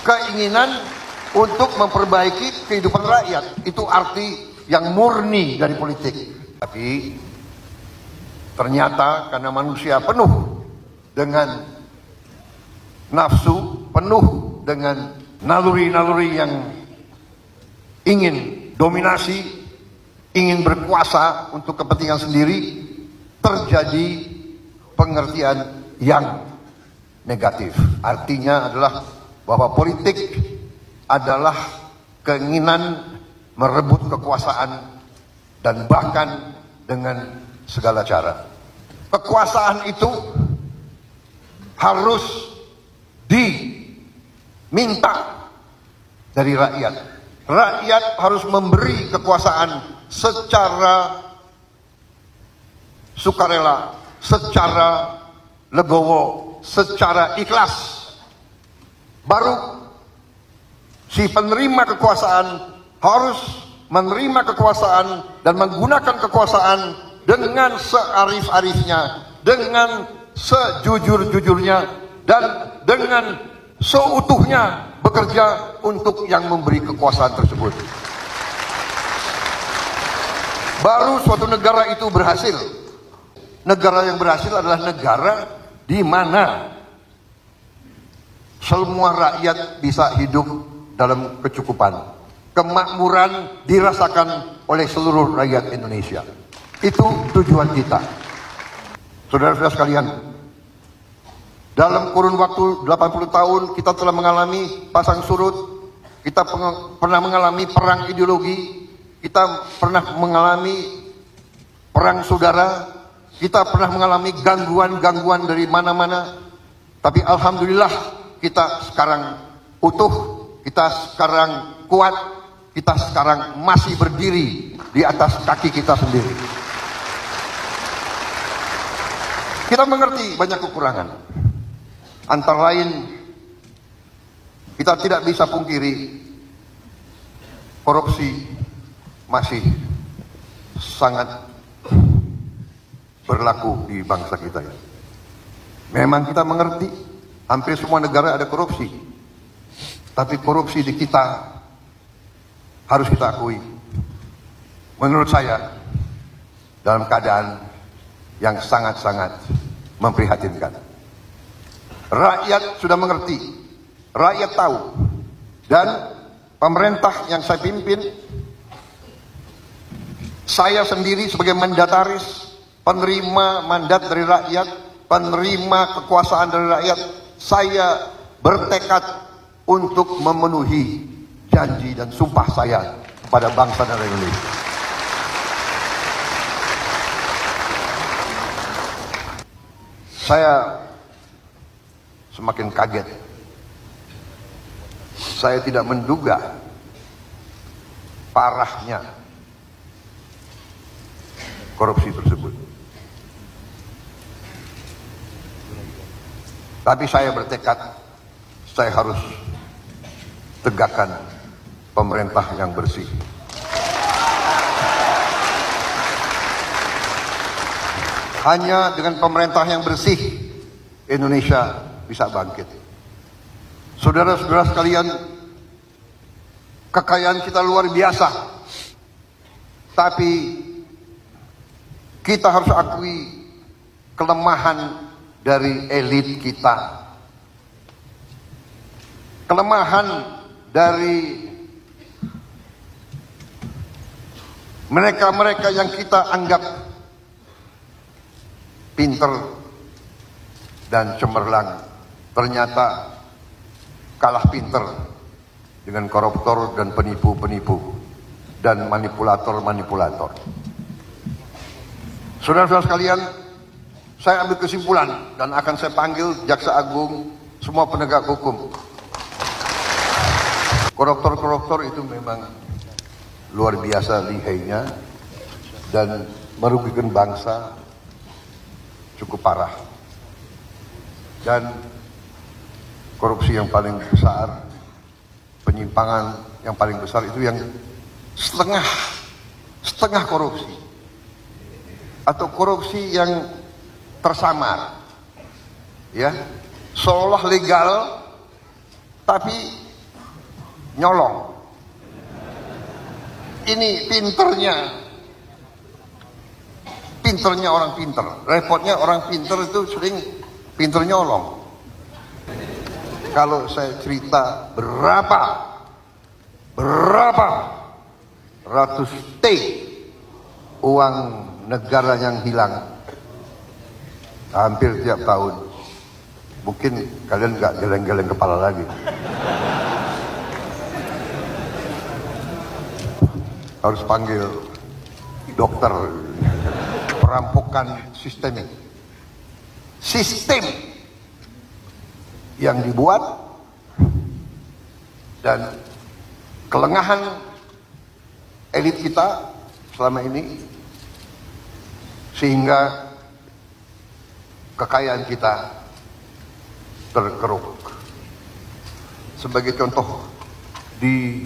keinginan untuk memperbaiki kehidupan rakyat. Itu arti yang murni dari politik. Tapi ternyata karena manusia penuh dengan nafsu, penuh dengan naluri-naluri yang ingin dominasi, ingin berkuasa untuk kepentingan sendiri, terjadi pengertian yang negatif. Artinya adalah bahwa politik adalah keinginan merebut kekuasaan dan bahkan dengan segala cara. Kekuasaan itu harus diminta dari rakyat. Rakyat harus memberi kekuasaan secara sukarela, secara legowo, secara ikhlas. Baru si penerima kekuasaan harus menerima kekuasaan dan menggunakan kekuasaan dengan searif-arifnya, dengan sejujur-jujurnya, dan dengan seutuhnya bekerja untuk yang memberi kekuasaan tersebut. Baru suatu negara itu berhasil. Negara yang berhasil adalah negara di mana semua rakyat bisa hidup dalam kecukupan. Kemakmuran dirasakan oleh seluruh rakyat Indonesia. Itu tujuan kita. Saudara-saudara sekalian, dalam kurun waktu 80 tahun kita telah mengalami pasang surut. Kita pernah mengalami perang ideologi. Kita pernah mengalami perang saudara. Kita pernah mengalami gangguan-gangguan dari mana-mana. Tapi alhamdulillah kita sekarang utuh, kita sekarang kuat, kita sekarang masih berdiri di atas kaki kita sendiri. Kita mengerti banyak kekurangan. Antara lain, kita tidak bisa pungkiri korupsi masih sangat berlaku di bangsa kita. Memang kita mengerti hampir semua negara ada korupsi, tapi korupsi di kita harus kita akui, menurut saya dalam keadaan yang sangat-sangat memprihatinkan. Rakyat sudah mengerti, rakyat tahu, dan pemerintah yang saya pimpin, saya sendiri sebagai mandataris, penerima mandat dari rakyat, penerima kekuasaan dari rakyat, saya bertekad untuk memenuhi janji dan sumpah saya kepada bangsa dan rakyat Indonesia. Saya semakin kaget. Saya tidak menduga parahnya korupsi tersebut. Tapi saya bertekad, saya harus tegakkan pemerintah yang bersih. Hanya dengan pemerintah yang bersih, Indonesia bisa bangkit. Saudara-saudara sekalian, kekayaan kita luar biasa. Tapi kita harus akui kelemahan dari elit kita, kelemahan dari mereka-mereka yang kita anggap pinter dan cemerlang, ternyata kalah pinter dengan koruptor dan penipu-penipu dan manipulator-manipulator. Saudara-saudara sekalian, saya ambil kesimpulan dan akan saya panggil Jaksa Agung, semua penegak hukum. Koruptor-koruptor itu memang luar biasa lihainya dan merugikan bangsa cukup parah. Dan korupsi yang paling besar, penyimpangan yang paling besar itu yang setengah korupsi, atau korupsi yang tersamar, ya, seolah legal tapi nyolong. Ini pinternya orang pinter. Repotnya orang pinter itu sering pinter nyolong. Kalau saya cerita berapa ratus T uang negara yang hilang hampir tiap tahun, mungkin kalian nggak geleng-geleng kepala lagi. Harus panggil dokter. Perampokan sistemik. Sistem yang dibuat dan kelengahan elit kita selama ini sehingga kekayaan kita terkeruk. Sebagai contoh, di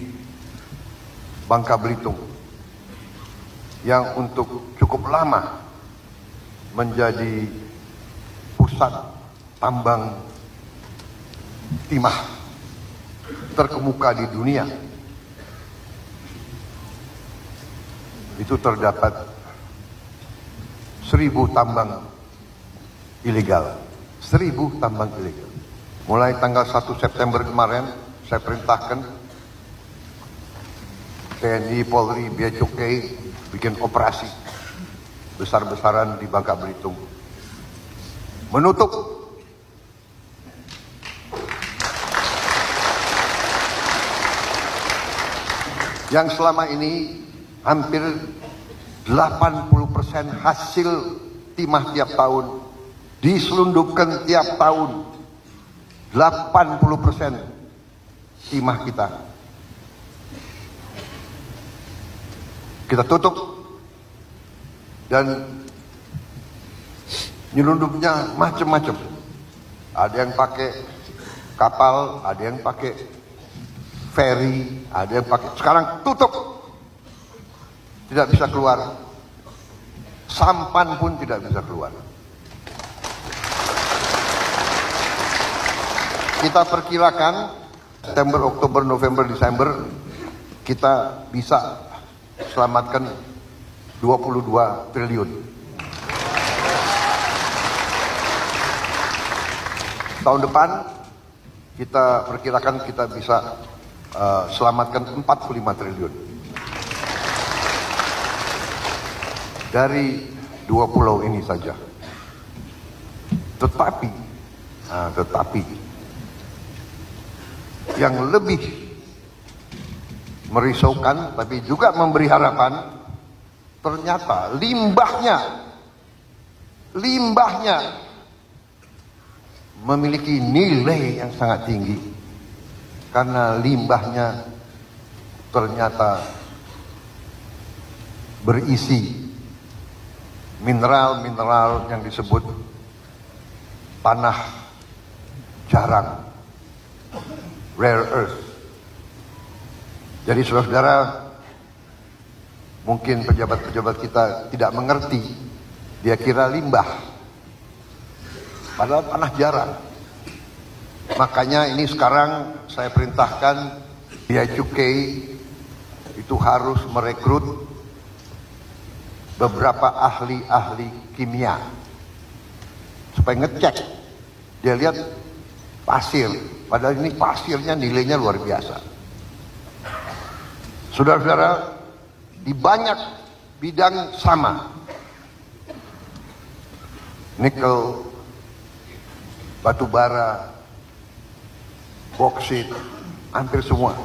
Bangka Belitung yang untuk cukup lama menjadi pusat tambang timah terkemuka di dunia, itu terdapat 1.000 tambang ilegal. 1.000 tambang ilegal. Mulai tanggal 1 September kemarin saya perintahkan TNI, Polri, Bea Cukai bikin operasi besar-besaran di Bangka Belitung, menutup yang selama ini hampir 80% hasil timah tiap tahun diselundupkan tiap tahun. 80% timah kita tutup, dan nyelundupnya macam-macam. Ada yang pakai kapal, ada yang pakai ferry, ada yang pakai, sekarang tutup, tidak bisa keluar, sampan pun tidak bisa keluar. Kita perkirakan September, Oktober, November, Desember kita bisa selamatkan 22 triliun. Tahun depan kita perkirakan kita bisa selamatkan 45 triliun. Dari 2 pulau ini saja. Tetapi yang lebih merisaukan tapi juga memberi harapan, ternyata limbahnya memiliki nilai yang sangat tinggi, karena limbahnya ternyata berisi mineral-mineral yang disebut tanah jarang, rare earth. Jadi saudara-saudara, mungkin pejabat-pejabat kita tidak mengerti, dia kira limbah, padahal tanah jarang. Makanya ini sekarang saya perintahkan Bea Cukai itu harus merekrut beberapa ahli-ahli kimia supaya ngecek. Dia lihat pasir, padahal ini pasirnya nilainya luar biasa. Saudara-saudara, di banyak bidang sama, nikel, batu bara, boksit, hampir semua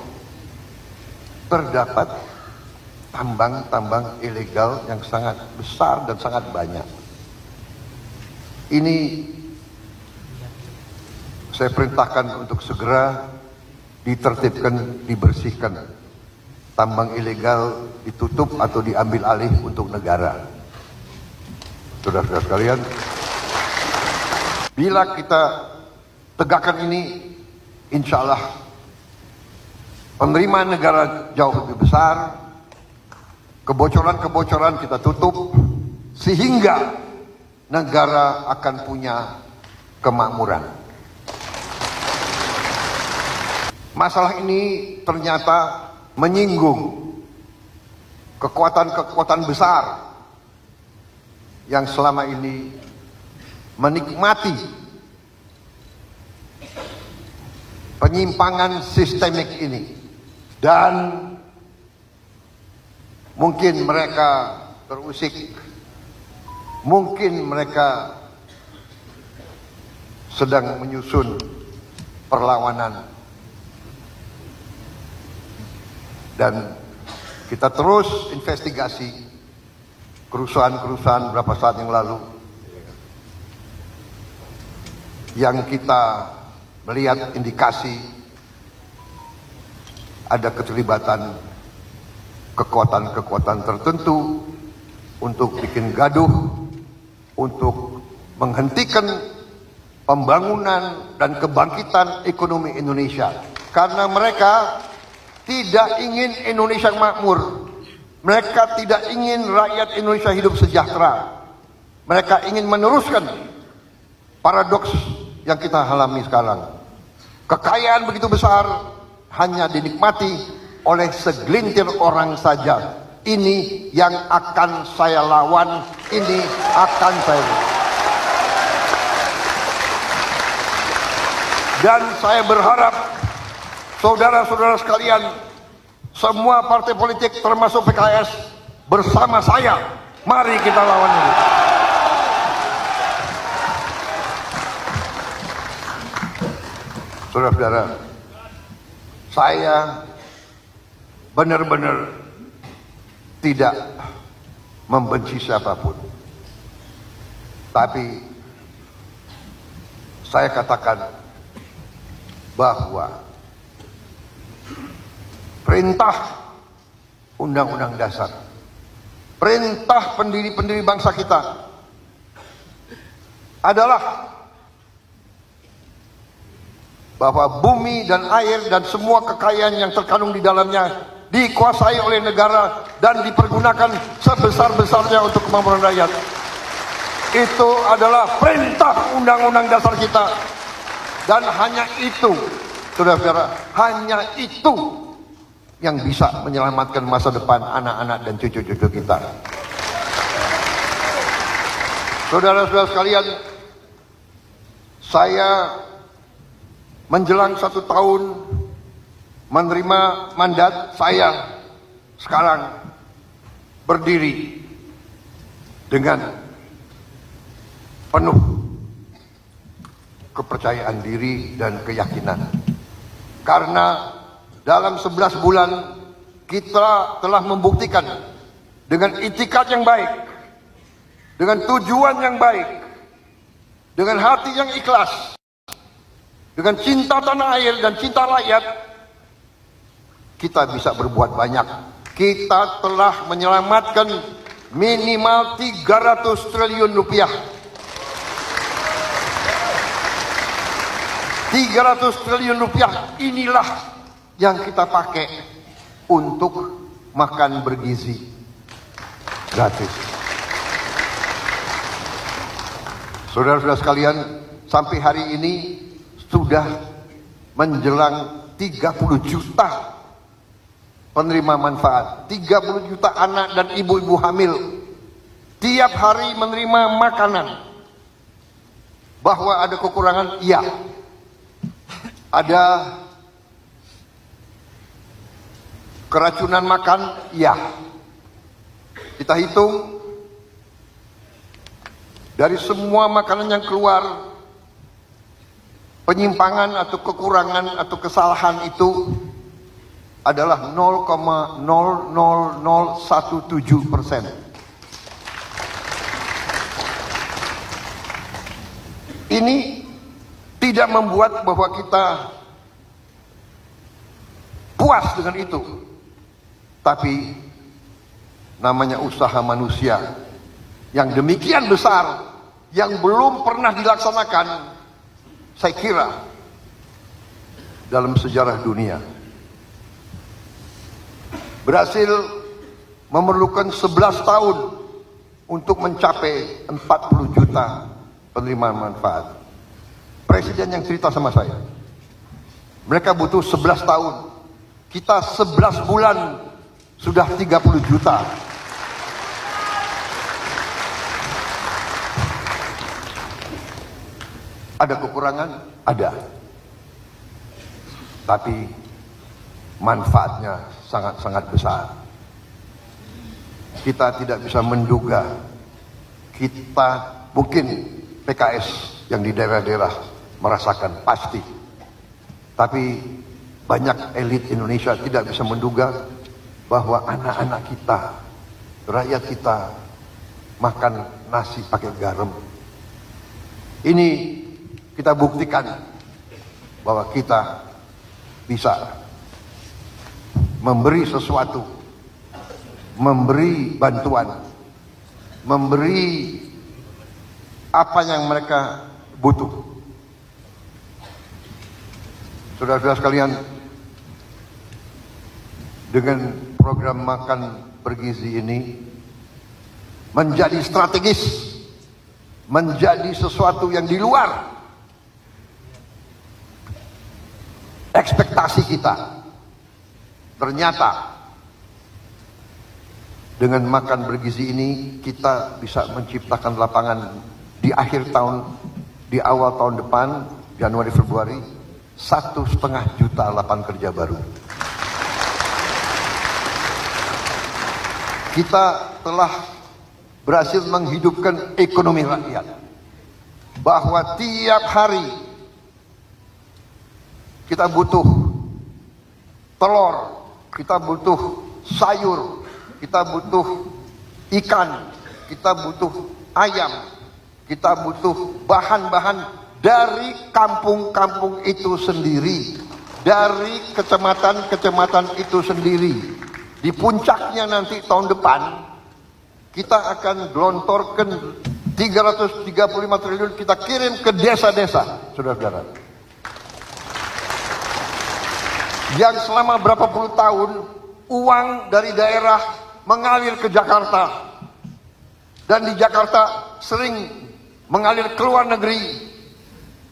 terdapat tambang-tambang ilegal yang sangat besar dan sangat banyak. Ini saya perintahkan untuk segera ditertibkan, dibersihkan. Tambang ilegal ditutup atau diambil alih untuk negara. Saudara-saudara sekalian, bila kita tegakkan ini, insya Allah penerimaan negara jauh lebih besar, kebocoran-kebocoran kita tutup, sehingga negara akan punya kemakmuran. masalah ini ternyata menyinggung kekuatan-kekuatan besar yang selama ini menikmati penyimpangan sistemik ini, dan mungkin mereka terusik, mungkin mereka sedang menyusun perlawanan, dan kita terus investigasi kerusuhan-kerusuhan beberapa saat yang lalu yang kita melihat indikasi ada keterlibatan kekuatan-kekuatan tertentu untuk bikin gaduh, untuk menghentikan pembangunan dan kebangkitan ekonomi Indonesia. Karena mereka tidak ingin Indonesia makmur, mereka tidak ingin rakyat Indonesia hidup sejahtera, mereka ingin meneruskan paradoks yang kita alami sekarang. Kekayaan begitu besar hanya dinikmati oleh segelintir orang saja. Ini yang akan saya lawan, ini akan saya. Dan saya berharap saudara-saudara sekalian, semua partai politik termasuk PKS bersama saya, mari kita lawan ini. Saudara-saudara, saya benar-benar tidak membenci siapapun, tapi saya katakan bahwa perintah Undang-Undang Dasar, perintah pendiri-pendiri bangsa kita adalah bahwa bumi dan air dan semua kekayaan yang terkandung di dalamnya dikuasai oleh negara dan dipergunakan sebesar-besarnya untuk kemakmuran rakyat. Itu adalah perintah Undang-Undang Dasar kita, dan hanya itu, saudara-saudara, hanya itu yang bisa menyelamatkan masa depan anak-anak dan cucu-cucu kita. Saudara-saudara sekalian, saya menjelang 1 tahun menerima mandat, saya sekarang berdiri dengan penuh kepercayaan diri dan keyakinan. Karena dalam 11 bulan kita telah membuktikan dengan itikat yang baik, dengan tujuan yang baik, dengan hati yang ikhlas, dengan cinta tanah air dan cinta rakyat, kita bisa berbuat banyak. Kita telah menyelamatkan minimal 300 triliun rupiah. 300 triliun rupiah inilah yang kita pakai untuk makan bergizi gratis. Saudara-saudara sekalian, sampai hari ini sudah menjelang 30 juta penerima manfaat, 30 juta anak dan ibu-ibu hamil tiap hari menerima makanan. Bahwa ada kekurangan, iya. Ada keracunan makan, iya. Kita hitung dari semua makanan yang keluar, penyimpangan atau kekurangan atau kesalahan itu adalah 0,00017%. Ini tidak membuat bahwa kita puas dengan itu, tapi namanya usaha manusia yang demikian besar yang belum pernah dilaksanakan, saya kira dalam sejarah dunia. Berhasil memerlukan 11 tahun untuk mencapai 40 juta penerima manfaat. Presiden yang cerita sama saya, Mereka butuh 11 tahun. Kita 11 bulan sudah 30 juta. Ada kekurangan? Ada. Tapi manfaatnya sangat-sangat besar. Kita tidak bisa menduga. Kita mungkin PKS yang di daerah-daerah merasakan pasti. Tapi banyak elit Indonesia tidak bisa menduga bahwa anak-anak kita, rakyat kita makan nasi pakai garam. Ini kita buktikan bahwa kita bisa memberi sesuatu, memberi bantuan, memberi apa yang mereka butuh. Saudara-saudara sekalian, dengan program makan bergizi ini menjadi strategis, menjadi sesuatu yang di luar ekspektasi kita. Ternyata dengan makan bergizi ini kita bisa menciptakan lapangan di akhir tahun, di awal tahun depan, Januari Februari, 1,5 juta lapangan kerja baru. Kita telah berhasil menghidupkan ekonomi rakyat, bahwa tiap hari kita butuh telur, kita butuh sayur, kita butuh ikan, kita butuh ayam, kita butuh bahan-bahan dari kampung-kampung itu sendiri, dari kecamatan-kecamatan itu sendiri. Di puncaknya nanti tahun depan kita akan gelontorkan 335 triliun kita kirim ke desa-desa, saudara-saudara. Yang selama berapa puluh tahun uang dari daerah mengalir ke Jakarta, dan di Jakarta sering mengalir ke luar negeri,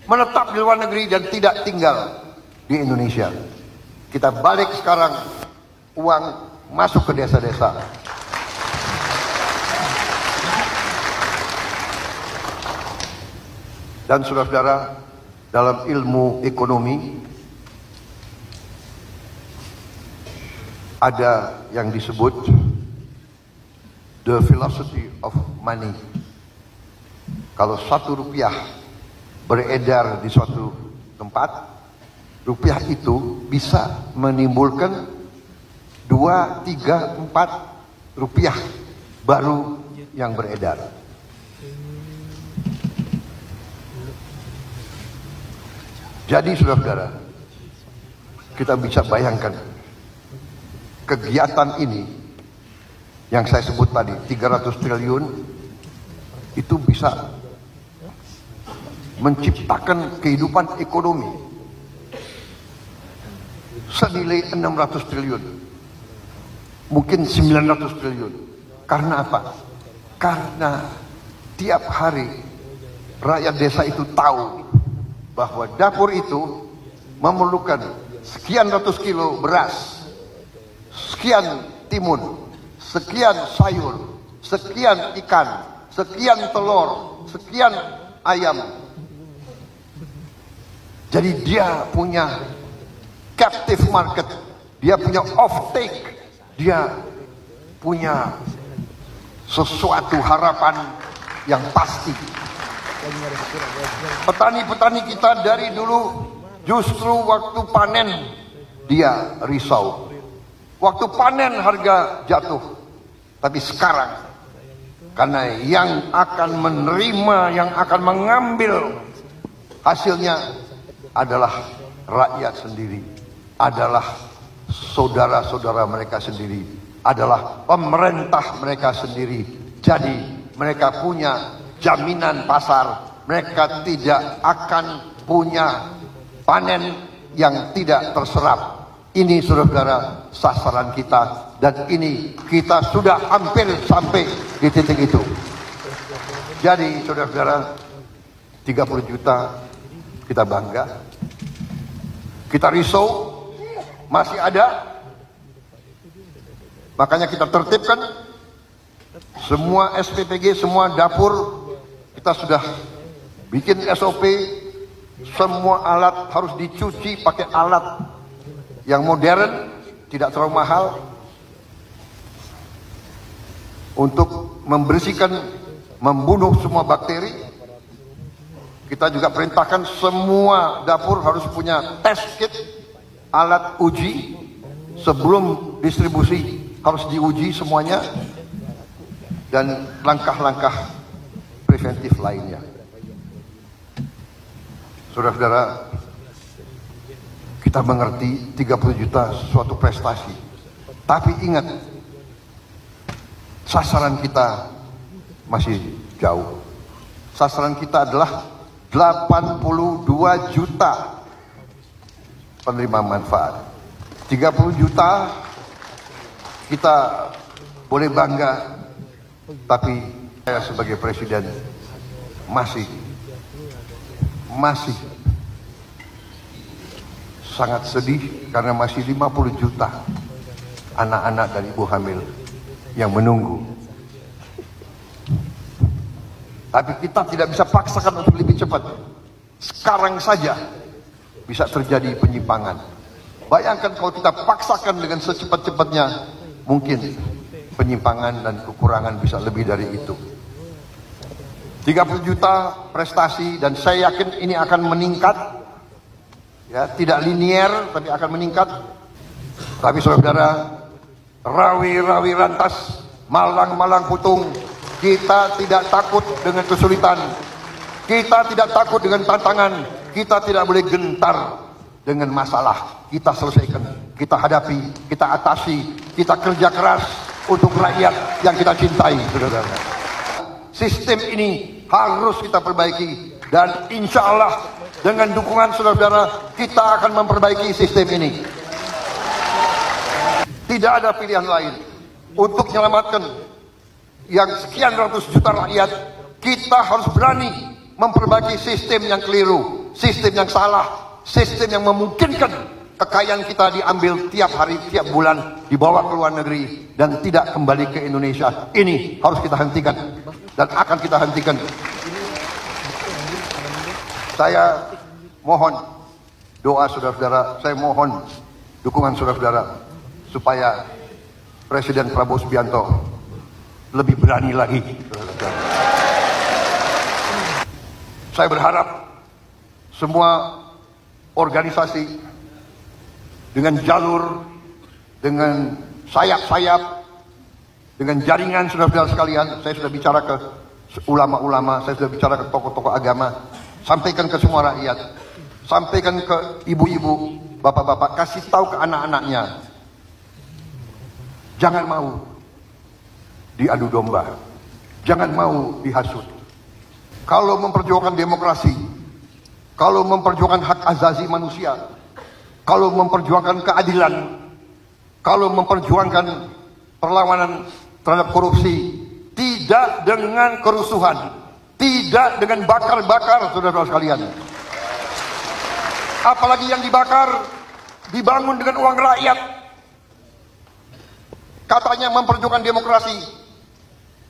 menetap di luar negeri dan tidak tinggal di Indonesia. Kita balik sekarang, uang masuk ke desa-desa. Dan saudara-saudara, dalam ilmu ekonomi ada yang disebut the philosophy of money. Kalau 1 rupiah beredar di suatu tempat, rupiah itu bisa menimbulkan 2, 3, 4 rupiah baru yang beredar. Jadi saudara-saudara, kita bisa bayangkan kegiatan ini yang saya sebut tadi 300 triliun itu bisa menciptakan kehidupan ekonomi senilai 600 triliun, mungkin 900 triliun. Karena apa? Karena tiap hari rakyat desa itu tahu bahwa dapur itu memerlukan sekian ratus kilo beras, sekian timun, sekian sayur, sekian ikan, sekian telur, sekian ayam. Jadi dia punya captive market, dia punya off take, dia punya sesuatu harapan yang pasti. Petani-petani kita dari dulu justru waktu panen dia risau. Waktu panen harga jatuh. Tapi sekarang, karena yang akan menerima, yang akan mengambil hasilnya adalah rakyat sendiri, adalah saudara-saudara mereka sendiri, adalah pemerintah mereka sendiri. Jadi mereka punya jaminan pasar, mereka tidak akan punya panen yang tidak terserap. Ini saudara-saudara sasaran kita, dan ini kita sudah hampir sampai di titik itu. Jadi saudara-saudara, 30 juta kita bangga. Kita risau, masih ada. Makanya kita tertibkan semua SPPG, semua dapur, kita sudah bikin SOP, semua alat harus dicuci pakai alat yang modern, tidak terlalu mahal, untuk membersihkan, membunuh semua bakteri. Kita juga perintahkan semua dapur harus punya test kit, alat uji, sebelum distribusi harus diuji semuanya, dan langkah-langkah preventif lainnya. Saudara-saudara, kita mengerti 30 juta suatu prestasi, tapi ingat, sasaran kita masih jauh. Sasaran kita adalah 82 juta penerima manfaat. 30 juta kita boleh bangga, tapi saya sebagai presiden masih sangat sedih karena masih 50 juta anak-anak dan ibu hamil yang menunggu. Tapi kita tidak bisa paksakan untuk lebih cepat. Sekarang saja bisa terjadi penyimpangan. Bayangkan kalau kita paksakan dengan secepat-cepatnya, mungkin penyimpangan dan kekurangan bisa lebih dari itu. 30 juta prestasi, dan saya yakin ini akan meningkat. Ya, tidak linier, tapi akan meningkat. Tapi saudara-saudara, rawi-rawi rantas, malang-malang putung, kita tidak takut dengan kesulitan, kita tidak takut dengan tantangan, kita tidak boleh gentar dengan masalah. Kita selesaikan, kita hadapi, kita atasi, kita kerja keras untuk rakyat yang kita cintai, saudara-saudara. Sistem ini harus kita perbaiki, dan insya Allah dengan dukungan saudara-saudara kita akan memperbaiki sistem ini. Tidak ada pilihan lain untuk menyelamatkan yang sekian ratus juta rakyat. Kita harus berani memperbaiki sistem yang keliru, sistem yang salah, sistem yang memungkinkan kekayaan kita diambil tiap hari, tiap bulan, dibawa ke luar negeri dan tidak kembali ke Indonesia. Ini harus kita hentikan dan akan kita hentikan. Saya mohon doa saudara-saudara, saya mohon dukungan saudara-saudara supaya Presiden Prabowo Subianto lebih berani lagi. Saya berharap semua organisasi dengan jalur, dengan sayap-sayap, dengan jaringan saudara-saudara sekalian, saya sudah bicara ke ulama-ulama, saya sudah bicara ke tokoh-tokoh agama, sampaikan ke semua rakyat, sampaikan ke ibu-ibu, bapak-bapak, kasih tahu ke anak-anaknya, jangan mau diadu domba, jangan mau dihasut. Kalau memperjuangkan demokrasi, kalau memperjuangkan hak asasi manusia, kalau memperjuangkan keadilan, kalau memperjuangkan perlawanan terhadap korupsi, tidak dengan kerusuhan, tidak dengan bakar-bakar, saudara-saudara sekalian. Apalagi yang dibakar dibangun dengan uang rakyat. Katanya memperjuangkan demokrasi,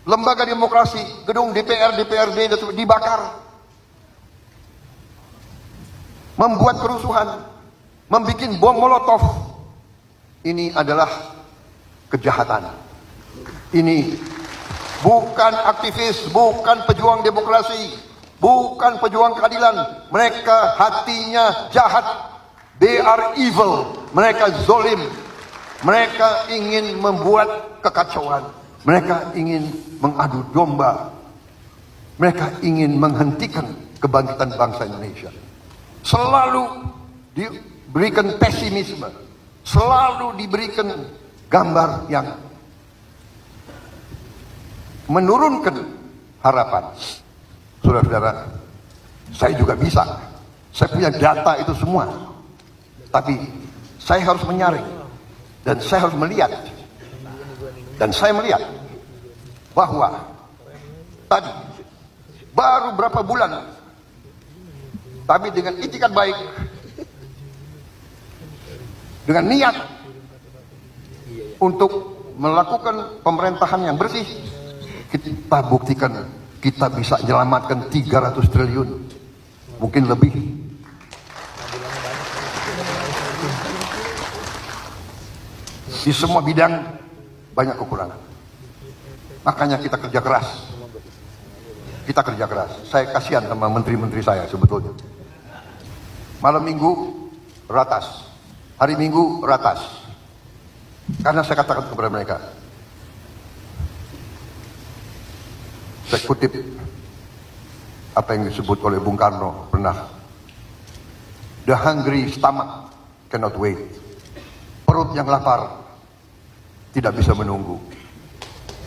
lembaga demokrasi, gedung DPR, DPRD dibakar, membuat kerusuhan, membuat bom molotov. Ini adalah kejahatan. Ini bukan aktivis, bukan pejuang demokrasi, bukan pejuang keadilan. Mereka hatinya jahat. They are evil. Mereka zolim. Mereka ingin membuat kekacauan. Mereka ingin mengadu domba. Mereka ingin menghentikan kebangkitan bangsa Indonesia. Selalu diberikan pesimisme, selalu diberikan gambar yang menurunkan harapan. Saudara-saudara, saya juga bisa, saya punya data itu semua, tapi saya harus menyaring dan saya harus melihat, dan saya melihat bahwa tadi baru berapa bulan, tapi dengan itikat baik, dengan niat untuk melakukan pemerintahan yang bersih, kita buktikan kita bisa menyelamatkan 300 triliun, mungkin lebih. Di semua bidang banyak kekurangan. Makanya kita kerja keras. Kita kerja keras. Saya kasihan sama menteri-menteri saya sebetulnya. Malam minggu ratas, hari minggu ratas. Karena saya katakan kepada mereka, saya kutip apa yang disebut oleh Bung Karno pernah, the hungry stomach cannot wait. Perut yang lapar tidak bisa menunggu.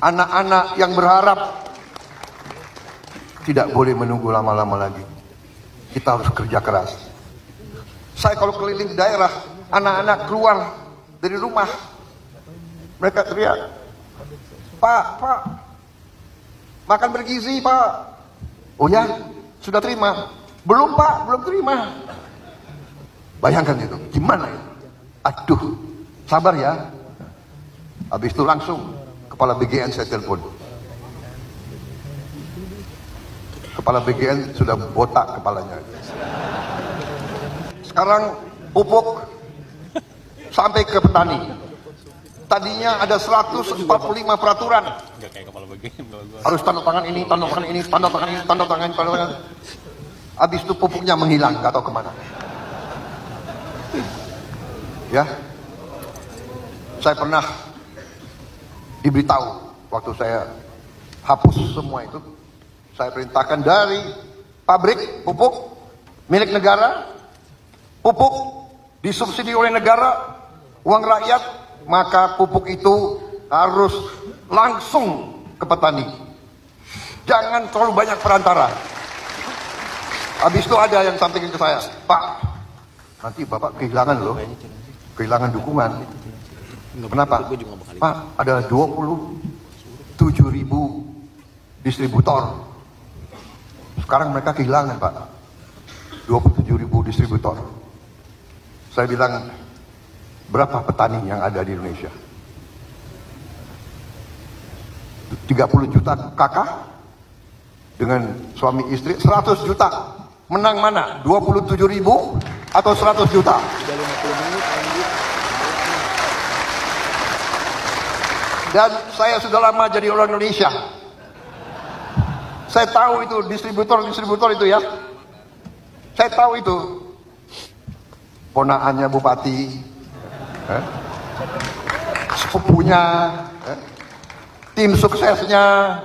Anak-anak yang berharap tidak boleh menunggu lama-lama lagi. Kita harus kerja keras. Saya kalau keliling daerah, anak-anak keluar dari rumah, mereka teriak, Pak, makan bergizi, Pak. Oh ya, sudah terima? Belum, Pak, belum terima. Bayangkan itu, gimana itu? Aduh, sabar ya. Habis itu langsung kepala BGN saya telepon. Kepala BGN sudah botak kepalanya. Sekarang pupuk sampai ke petani. Tadinya ada 145 peraturan. Harus tanda tangan ini, tanda tangan ini, tanda tangan ini, tanda tangan ini, tanda tangan. Habis itu pupuknya menghilang, gak tahu kemana. Ya, saya pernah diberitahu waktu saya hapus semua itu, saya perintahkan dari pabrik pupuk milik negara, pupuk disubsidi oleh negara, uang rakyat, maka pupuk itu harus langsung ke petani. Jangan terlalu banyak perantara. Habis itu ada yang sampaikan ke saya, Pak, nanti Bapak kehilangan loh, kehilangan dukungan. Kenapa? Pak, ada 27.000 distributor. Sekarang mereka kehilangan, Pak, 27.000 distributor. Saya bilang, berapa petani yang ada di Indonesia? 30 juta kakak dengan suami istri, 100 juta. Menang mana? 27.000 atau 100 juta? Dan saya sudah lama jadi orang Indonesia. Saya tahu itu distributor itu ya. Saya tahu itu. Ponakannya bupati, sepupunya, tim suksesnya.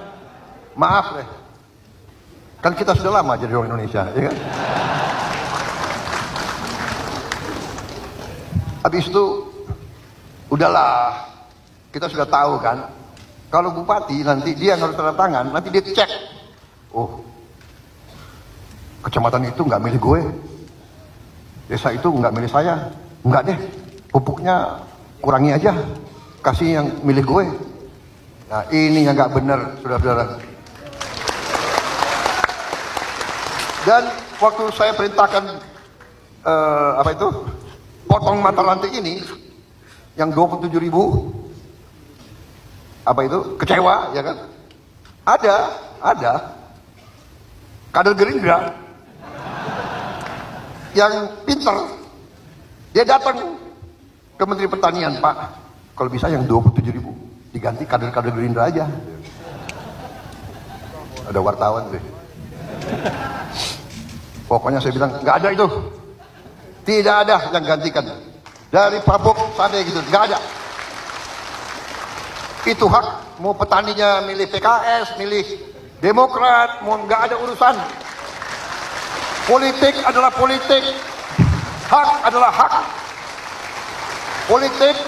Maaf deh. Kan kita sudah lama jadi orang Indonesia, ya kan? Habis itu, udahlah. Kita sudah tahu kan, kalau bupati nanti dia harus tanda tangan, nanti dia cek, oh, kecamatan itu nggak milih gue, desa itu nggak milih saya, nggak deh, pupuknya kurangi aja, kasih yang milih gue. Nah ini yang nggak benar, saudara-saudara. Dan waktu saya perintahkan potong mata rantai ini, yang 27.000. Kecewa, ya kan? Ada kader Gerindra yang pinter, dia datang ke Menteri Pertanian, Pak, kalau bisa yang 27.000 diganti kader-kader Gerindra aja. Ada wartawan deh. Pokoknya saya bilang nggak ada itu, tidak ada yang gantikan dari pabrik sampai gitu, nggak ada. Itu hak, mau petaninya milih PKS, milih Demokrat, mau nggak ada urusan. Politik adalah politik, hak adalah hak. Politik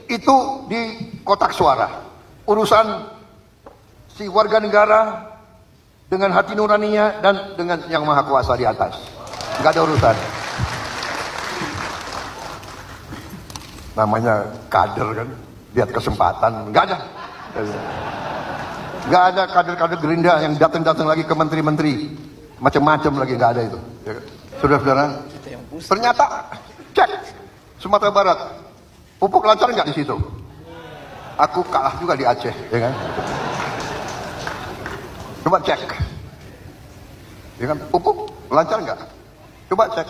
itu di kotak suara. Urusan si warga negara dengan hati nuraninya dan dengan yang maha kuasa di atas. Nggak ada urusan. Namanya kader kan, lihat kesempatan, nggak ada. Nggak ada kader-kader Gerindra yang datang-datang lagi ke menteri-menteri. Macam-macam lagi, nggak ada itu. Ya, saudara-saudara, ternyata cek Sumatera Barat. Pupuk lancar nggak di situ? Aku kalah juga di Aceh, ya kan? Coba cek. Ya kan? Pupuk lancar nggak? Coba cek.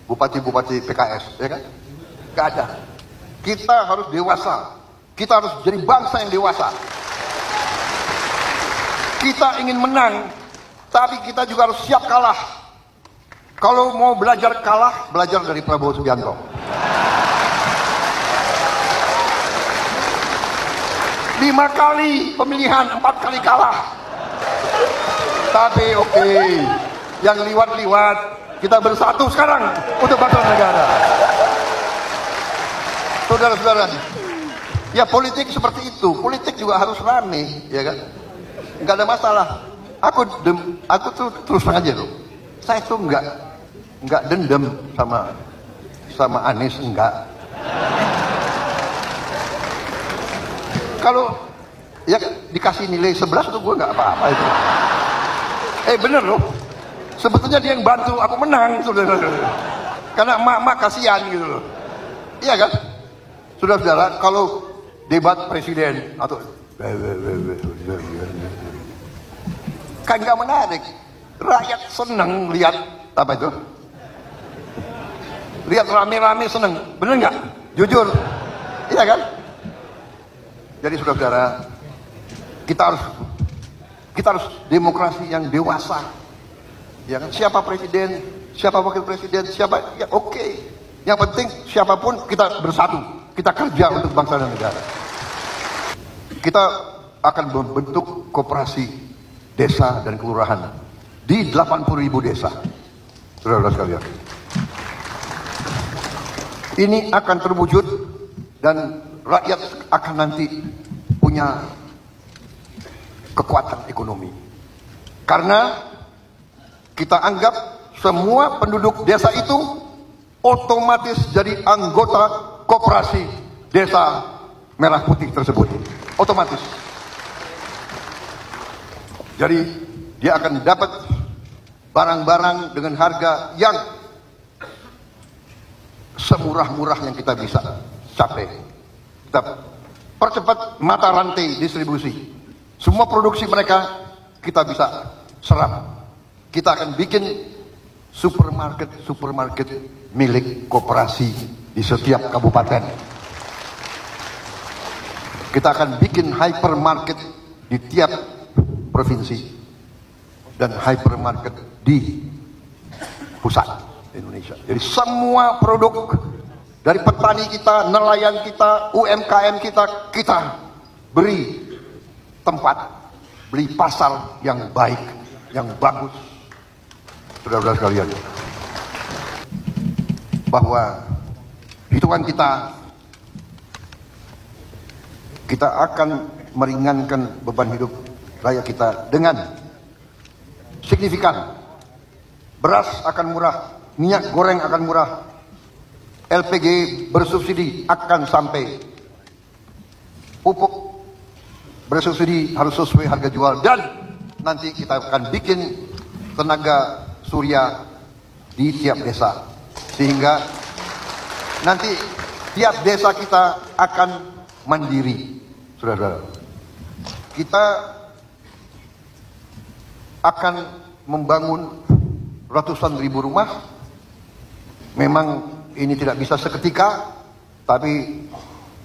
Bupati-bupati PKS, ya kan? Nggak ada. Kita harus dewasa. Kita harus jadi bangsa yang dewasa. Kita ingin menang, tapi kita juga harus siap kalah. Kalau mau belajar kalah, belajar dari Prabowo Subianto. Lima kali pemilihan, 4 kali kalah. Tapi oke, yang liwat-liwat, kita bersatu sekarang untuk bangsa dan negara. Saudara-saudara, ya politik seperti itu. Politik juga harus rame, ya kan? Nggak ada masalah. Aku tuh terus terang aja loh. Saya tuh nggak dendam sama Anies, enggak. Kalau ya dikasih nilai 11 tuh gue nggak apa-apa itu. Bener loh. Sebetulnya dia yang bantu aku menang, saudara-saudara. Karena emak-emak kasihan gitu loh. Iya kan? Saudara-saudara, kalau debat presiden atau kan nggak menarik. Rakyat seneng lihat apa itu? Lihat rame-rame seneng, bener nggak? Jujur, iya kan? Jadi saudara-saudara, kita harus demokrasi yang dewasa. Ya kan? Siapa presiden, siapa wakil presiden, siapa ya oke. Yang penting siapapun kita bersatu, kita kerja untuk bangsa dan negara. Kita akan membentuk koperasi desa dan kelurahan di 80.000 desa. Saudara-saudara sekalian. Ini akan terwujud dan rakyat akan nanti punya kekuatan ekonomi. Karena kita anggap semua penduduk desa itu otomatis jadi anggota koperasi desa Merah Putih tersebut. Otomatis. Jadi dia akan dapat barang-barang dengan harga yang semurah-murah yang kita bisa capai. Kita percepat mata rantai distribusi. Semua produksi mereka kita bisa serap. Kita akan bikin supermarket milik koperasi di setiap kabupaten. Kita akan bikin hypermarket di tiap provinsi dan hypermarket di pusat Indonesia. Jadi semua produk dari petani kita, nelayan kita, UMKM kita beri tempat, beli pasar yang baik, yang bagus. Saudara-saudara sekalian, bahwa hitungan kita akan meringankan beban hidup rakyat kita dengan signifikan. Beras akan murah, minyak goreng akan murah, LPG bersubsidi akan sampai, pupuk bersubsidi harus sesuai harga jual, dan nanti kita akan bikin tenaga surya di tiap desa, sehingga nanti tiap desa kita akan mandiri. Saudara, kita akan membangun ratusan ribu rumah. Memang ini tidak bisa seketika, tapi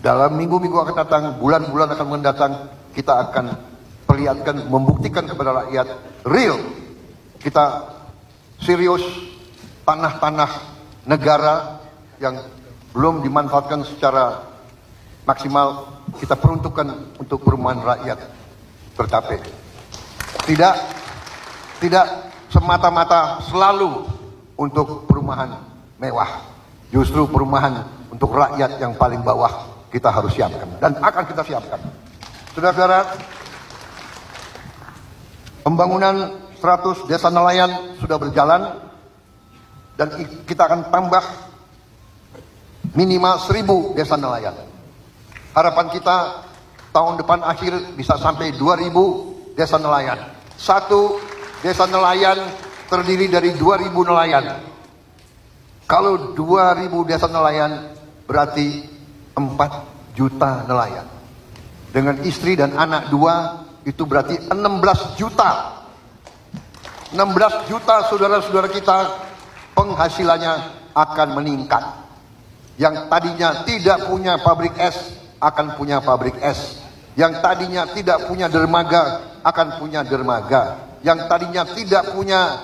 dalam minggu-minggu akan datang, bulan-bulan akan mendatang, kita akan perlihatkan, membuktikan kepada rakyat real. Kita serius, tanah-tanah negara yang belum dimanfaatkan secara maksimal kita peruntukkan untuk perumahan rakyat tercapai. Tidak semata-mata selalu untuk perumahan mewah. Justru perumahan untuk rakyat yang paling bawah kita harus siapkan dan akan kita siapkan. Saudara-saudara, pembangunan 100 desa nelayan sudah berjalan dan kita akan tambah minimal 1000 desa nelayan. Harapan kita tahun depan akhir bisa sampai 2000 desa nelayan. Satu desa nelayan terdiri dari 2000 nelayan. Kalau 2000 desa nelayan berarti 4 juta nelayan. Dengan istri dan anak 2 itu berarti 16 juta. 16 juta saudara-saudara kita penghasilannya akan meningkat. Yang tadinya tidak punya pabrik es akan punya pabrik es. Yang tadinya tidak punya dermaga akan punya dermaga. Yang tadinya tidak punya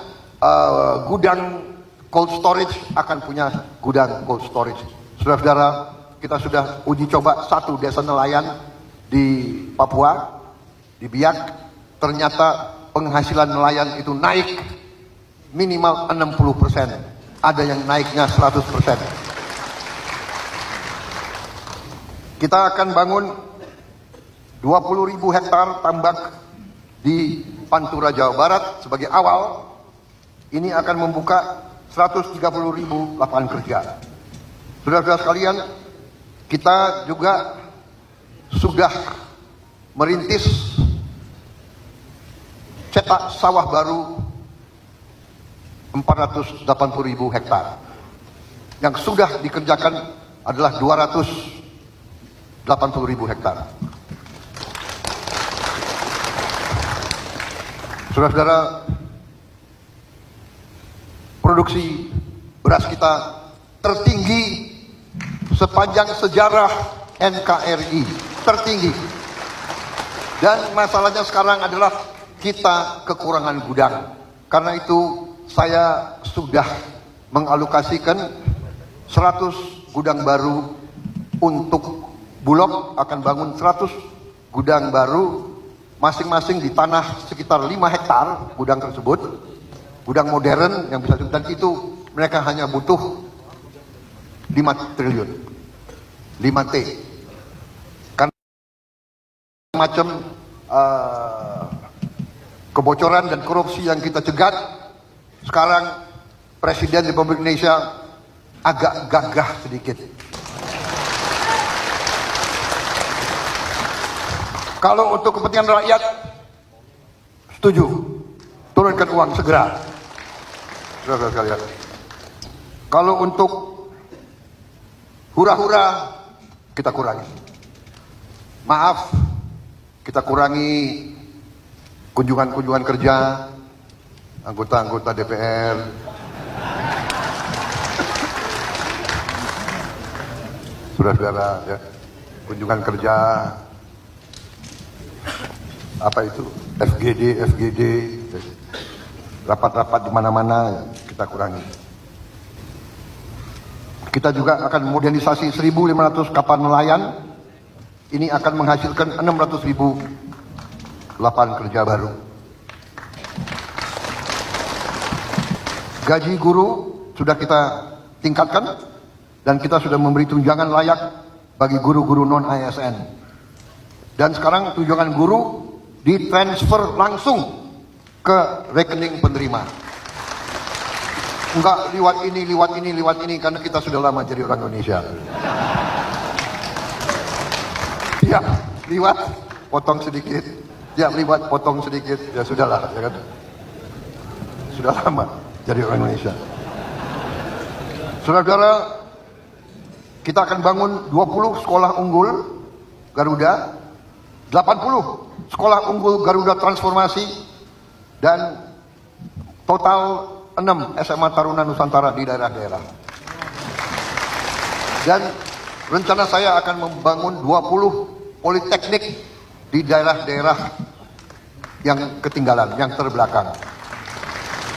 gudang cold storage akan punya gudang cold storage. Saudara-saudara, kita sudah uji coba satu desa nelayan di Papua, di Biak. Ternyata penghasilan nelayan itu naik minimal 60%. Ada yang naiknya 100%. Kita akan bangun 20.000 hektar tambak di Pantura, Jawa Barat sebagai awal. Ini akan membuka 130.000 lapangan kerja. Saudara-saudara sekalian, kita juga sudah merintis cetak sawah baru 480.000 hektar. Yang sudah dikerjakan adalah 280.000 hektar. Saudara-saudara, produksi beras kita tertinggi sepanjang sejarah NKRI, tertinggi. Dan masalahnya sekarang adalah kita kekurangan gudang. Karena itu saya sudah mengalokasikan 100 gudang baru untuk Bulog. Akan bangun 100 gudang baru, masing-masing di tanah sekitar 5 hektar gudang tersebut. Gudang modern yang bisa, dan itu mereka hanya butuh 5 triliun, 5T. Karena macam kebocoran dan korupsi yang kita cegat, sekarang Presiden Republik Indonesia agak gagah sedikit. Kalau untuk kepentingan rakyat, setuju, turunkan uang segera. Saudara sekalian. Kalau untuk hura-hura, kita kurangi. Maaf, kita kurangi kunjungan-kunjungan kerja anggota-anggota DPR. Saudara-saudara, ya, kunjungan kerja, apa itu, FGD, rapat-rapat di mana-mana kita kurangi. Kita juga akan modernisasi 1.500 kapal nelayan. Ini akan menghasilkan 600.000 lapangan kerja baru. Gaji guru sudah kita tingkatkan dan kita sudah memberi tunjangan layak bagi guru-guru non-ASN. Dan sekarang tunjangan guru ditransfer langsung ke rekening penerima. Enggak lewat ini karena kita sudah lama jadi orang Indonesia. Ya, lewat potong sedikit. Ya, lewat potong sedikit. Ya sudahlah, ya kan. Sudah lama jadi orang Indonesia. Saudara-saudara, kita akan bangun 20 sekolah unggul Garuda, 80 sekolah unggul Garuda transformasi, dan total 6 SMA Taruna Nusantara di daerah-daerah. Dan rencana saya akan membangun 20 politeknik di daerah-daerah yang ketinggalan, yang terbelakang.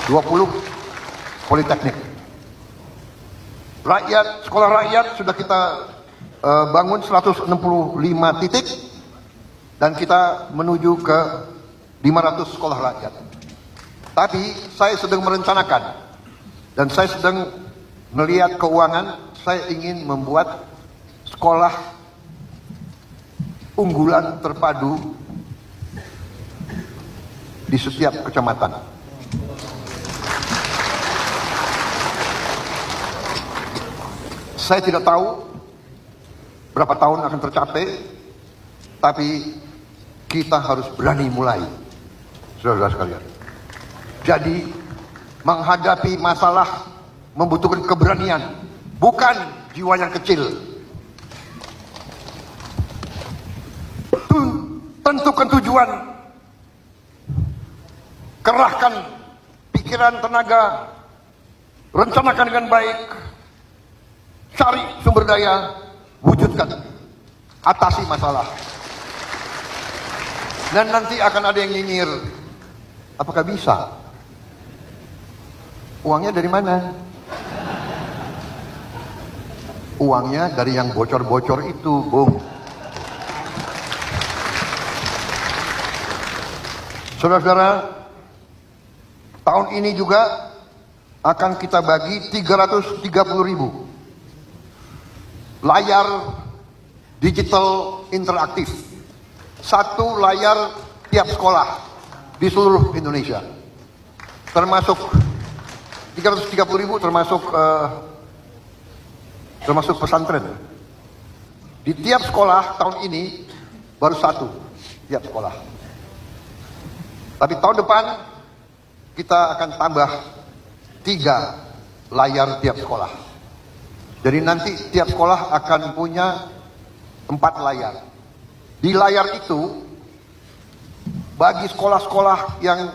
20 politeknik. Rakyat, sekolah rakyat sudah kita bangun 165 titik, dan kita menuju ke 500 sekolah rakyat. Tapi saya sedang merencanakan dan saya sedang melihat keuangan. Saya ingin membuat sekolah unggulan terpadu di setiap kecamatan. Saya tidak tahu berapa tahun akan tercapai, Tapi kita harus berani mulai, saudara-saudara sekalian. Jadi menghadapi masalah membutuhkan keberanian, bukan jiwa yang kecil. Tentukan tujuan, kerahkan pikiran, tenaga, rencanakan dengan baik, cari sumber daya, wujudkan, atasi masalah. Dan nanti akan ada yang nyinyir, apakah bisa? Uangnya dari mana? Uangnya dari yang bocor-bocor itu, Bung. Saudara-saudara, tahun ini juga akan kita bagi 330.000 layar digital interaktif. Satu layar tiap sekolah di seluruh Indonesia. Termasuk 330.000 termasuk pesantren. Di tiap sekolah tahun ini baru satu tiap sekolah. Tapi tahun depan kita akan tambah 3 layar tiap sekolah. Jadi nanti tiap sekolah akan punya 4 layar. Di layar itu, bagi sekolah-sekolah yang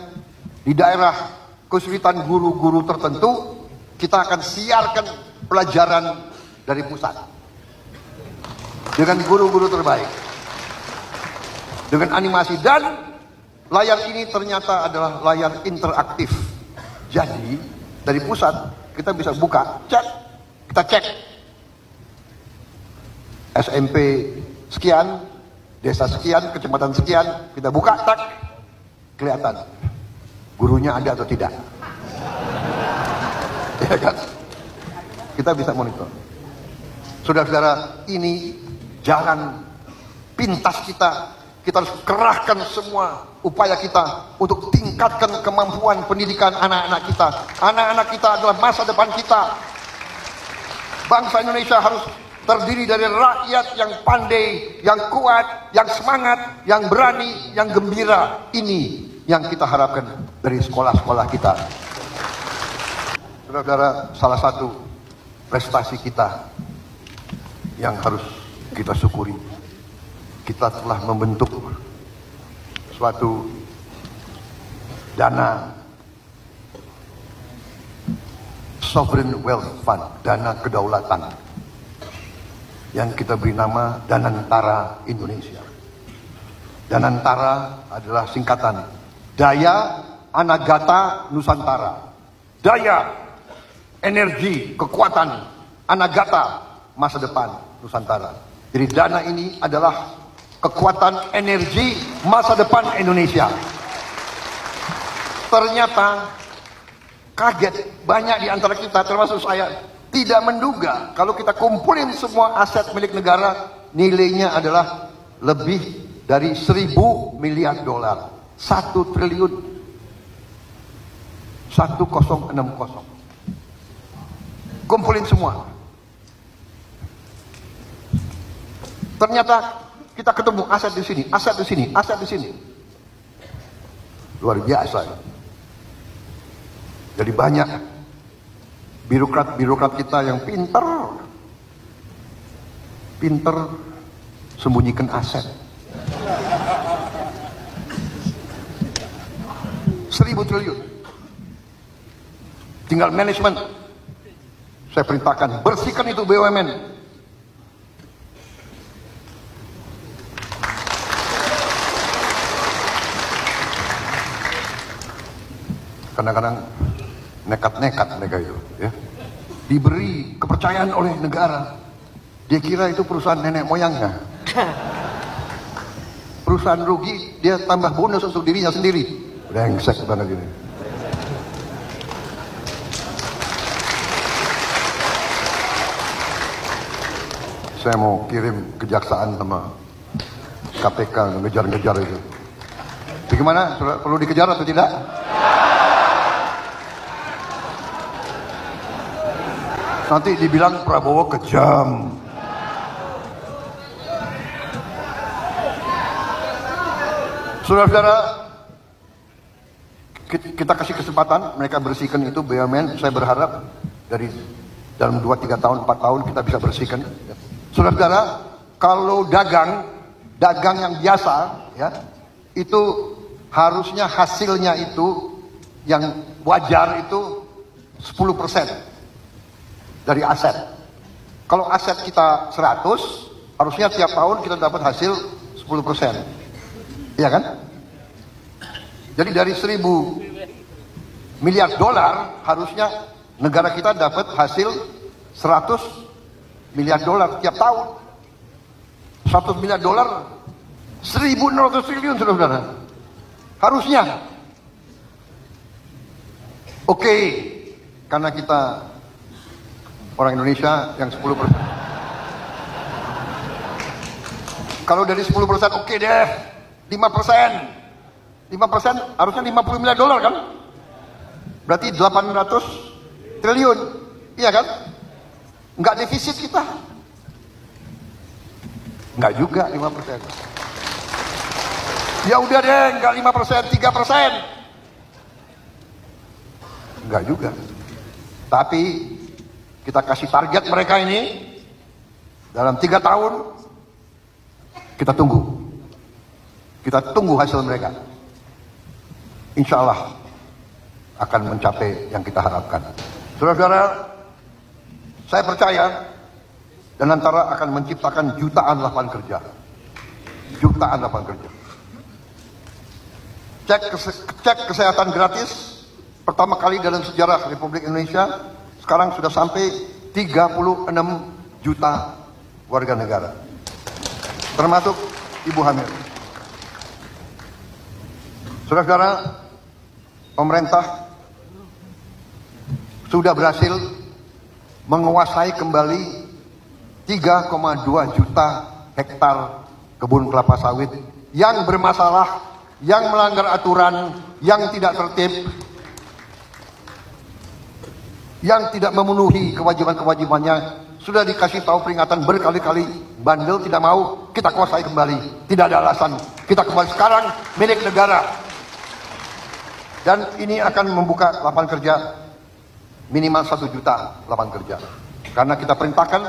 di daerah kesulitan guru-guru tertentu, kita akan siarkan pelajaran dari pusat dengan guru-guru terbaik, dengan animasi. Dan layar ini ternyata adalah layar interaktif. Jadi dari pusat kita bisa buka, kita cek SMP sekian, desa sekian, kecamatan sekian, kita buka, tak, kelihatan gurunya ada atau tidak. Ya kan? Kita bisa monitor. Saudara-saudara, ini jalan pintas kita. Kita harus kerahkan semua upaya kita untuk tingkatkan kemampuan pendidikan anak-anak kita. Anak-anak kita adalah masa depan kita. Bangsa Indonesia harus terdiri dari rakyat yang pandai, yang kuat, yang semangat, yang berani, yang gembira. Ini yang kita harapkan dari sekolah-sekolah kita. Saudara-saudara, salah satu prestasi kita yang harus kita syukuri, kita telah membentuk suatu dana Sovereign Wealth Fund, dana kedaulatan, yang kita beri nama Danantara Indonesia. Danantara adalah singkatan Daya Anagata Nusantara. Daya, energi, kekuatan, Anagata, masa depan Nusantara. Jadi dana ini adalah kekuatan energi masa depan Indonesia. Ternyata kaget, banyak di antara kita termasuk saya tidak menduga kalau kita kumpulin semua aset milik negara, nilainya adalah lebih dari 1.000 miliar dolar. 1 triliun 1060. Kumpulin semua. Ternyata kita ketemu aset di sini, aset di sini, aset di sini. Luar biasa. Jadi banyak birokrat kita yang pinter sembunyikan aset. 1.000 triliun. Tinggal manajemen. Saya perintahkan bersihkan itu BUMN. Kadang-kadang nekat-nekat mereka itu, ya. Diberi kepercayaan oleh negara, dia kira itu perusahaan nenek moyangnya. Perusahaan rugi, dia tambah bonus untuk dirinya sendiri. Brengsek banget ini. Saya mau kirim kejaksaan sama KPK ngejar-ngejar itu. Bagaimana? Perlu dikejar atau tidak? Nanti dibilang Prabowo kejam. Saudara-saudara, kita kasih kesempatan mereka bersihkan itu BUMN. Saya berharap dari dalam 2-3 tahun, 4 tahun kita bisa bersihkan. Saudara-saudara, kalau dagang yang biasa, ya, itu harusnya hasilnya itu yang wajar itu 10% dari aset. Kalau aset kita 100, harusnya tiap tahun kita dapat hasil 10%. Iya kan? Jadi dari 1.000 miliar dolar, harusnya negara kita dapat hasil 100 miliar dolar tiap tahun. 100 miliar dolar 1.600 triliun, saudara-saudara. Harusnya. Oke, karena kita orang Indonesia yang 10%. Kalau dari 10% oke deh, 5%. 5% harusnya 50 miliar dolar kan? Berarti 800 triliun. Iya kan? Enggak defisit kita. Enggak juga 5%. Ya udah deh, enggak 5%, 3%. Enggak juga. Tapi kita kasih target mereka ini dalam 3 tahun. Kita tunggu. Kita tunggu hasil mereka. Insya Allah akan mencapai yang kita harapkan. Saudara-saudara, saya percaya dan antara akan menciptakan jutaan lapangan kerja. Jutaan lapangan kerja. Cek kesehatan gratis pertama kali dalam sejarah Republik Indonesia, sekarang sudah sampai 36 juta warga negara, termasuk ibu hamil. Saudara-saudara, pemerintah sudah berhasil menguasai kembali 3,2 juta hektar kebun kelapa sawit yang bermasalah, yang melanggar aturan, yang tidak tertib, yang tidak memenuhi kewajiban-kewajibannya. Sudah dikasih tahu peringatan berkali-kali, bandel tidak mau, kita kuasai kembali. Tidak ada alasan, kita kembali sekarang milik negara. Dan ini akan membuka lapangan kerja minimal 1 juta lapangan kerja. Karena kita perintahkan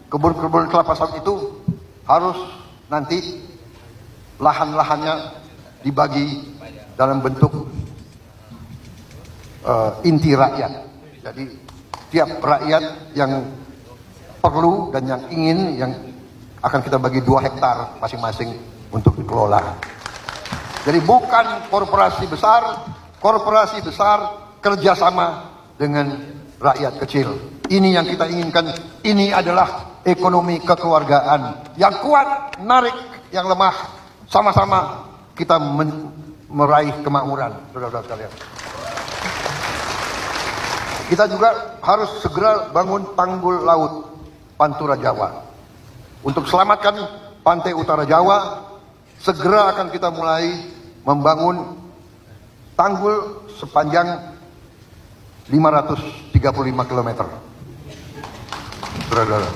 kebun-kebun kelapa sawit itu harus nanti lahan-lahannya dibagi dalam bentuk inti rakyat. Jadi tiap rakyat yang perlu dan yang ingin, yang akan kita bagi 2 hektar masing-masing untuk dikelola. Jadi bukan korporasi besar kerjasama dengan rakyat kecil. Ini yang kita inginkan. Ini adalah ekonomi kekeluargaan yang kuat, menarik, yang lemah. Sama-sama kita meraih kemakmuran, saudara-saudara sekalian. Kita juga harus segera bangun tanggul laut Pantura Jawa. Untuk selamatkan pantai utara Jawa, segera akan kita mulai membangun tanggul sepanjang 535 km. Saudara-saudara,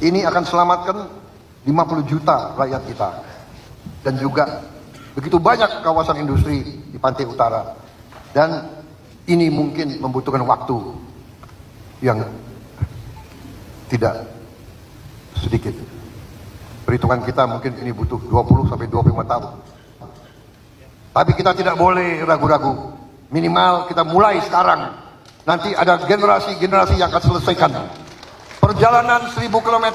ini akan selamatkan 50 juta rakyat kita. Dan juga begitu banyak kawasan industri di pantai utara. Dan ini mungkin membutuhkan waktu yang tidak sedikit. Perhitungan kita mungkin ini butuh 20 sampai 25 tahun. Tapi kita tidak boleh ragu-ragu. Minimal kita mulai sekarang. Nanti ada generasi-generasi yang akan selesaikan. Perjalanan 1000 km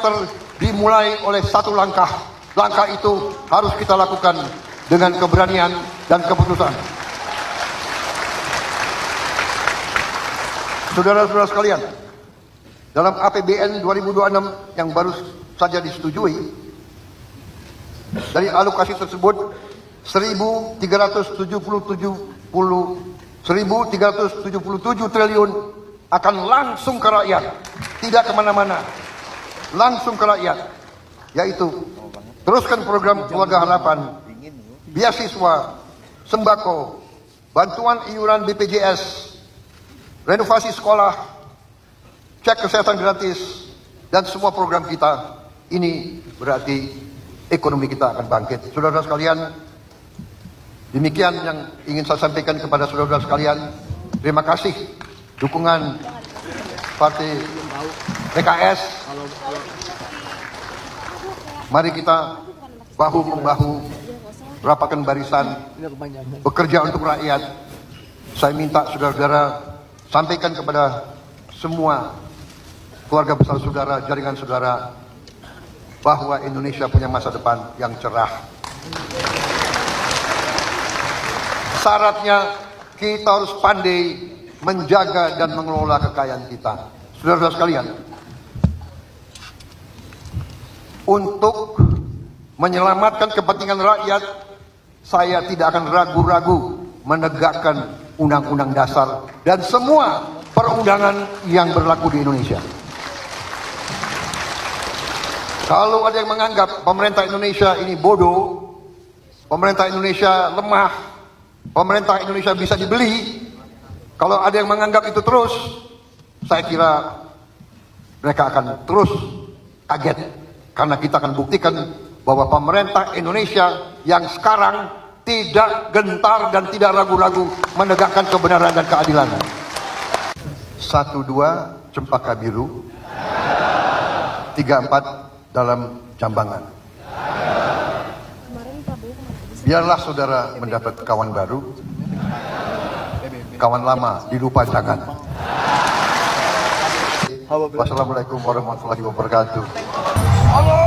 dimulai oleh satu langkah. Langkah itu harus kita lakukan dengan keberanian dan keputusan. Saudara-saudara sekalian, dalam APBN 2026 yang baru saja disetujui, dari alokasi tersebut 1.377 triliun akan langsung ke rakyat, tidak kemana-mana, langsung ke rakyat, yaitu teruskan program keluarga harapan, beasiswa, sembako, bantuan iuran BPJS, renovasi sekolah, cek kesehatan gratis, dan semua program kita. Ini berarti ekonomi kita akan bangkit. Saudara-saudara sekalian, demikian yang ingin saya sampaikan kepada saudara-saudara sekalian. Terima kasih dukungan Partai PKS. Mari kita bahu-membahu, rapatkan barisan, bekerja untuk rakyat. Saya minta saudara-saudara sampaikan kepada semua keluarga besar saudara, jaringan saudara, bahwa Indonesia punya masa depan yang cerah. Syaratnya kita harus pandai menjaga dan mengelola kekayaan kita. Saudara-saudara sekalian, untuk menyelamatkan kepentingan rakyat, saya tidak akan ragu-ragu menegakkan Undang-Undang Dasar dan semua perundangan yang berlaku di Indonesia. Kalau ada yang menganggap pemerintah Indonesia ini bodoh, pemerintah Indonesia lemah, pemerintah Indonesia bisa dibeli, kalau ada yang menganggap itu terus, saya kira mereka akan terus kaget. Karena kita akan buktikan bahwa pemerintah Indonesia yang sekarang tidak gentar dan tidak ragu-ragu menegakkan kebenaran dan keadilan. 1-2 Cempaka Biru, 3-4 dalam Jambangan. Biarlah saudara mendapat kawan baru, kawan lama dilupa jangan. Wassalamualaikum warahmatullahi wabarakatuh. Allah